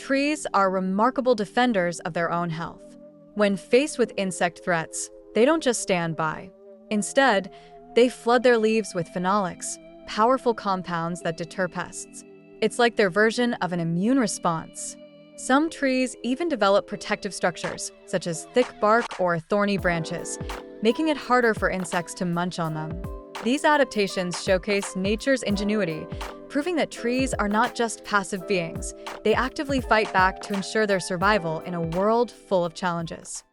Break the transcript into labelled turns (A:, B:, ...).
A: Trees are remarkable defenders of their own health. When faced with insect threats, they don't just stand by. Instead, they flood their leaves with phenolics, powerful compounds that deter pests. It's like their version of an immune response. Some trees even develop protective structures, such as thick bark or thorny branches, making it harder for insects to munch on them. These adaptations showcase nature's ingenuity, proving that trees are not just passive beings. They actively fight back to ensure their survival in a world full of challenges.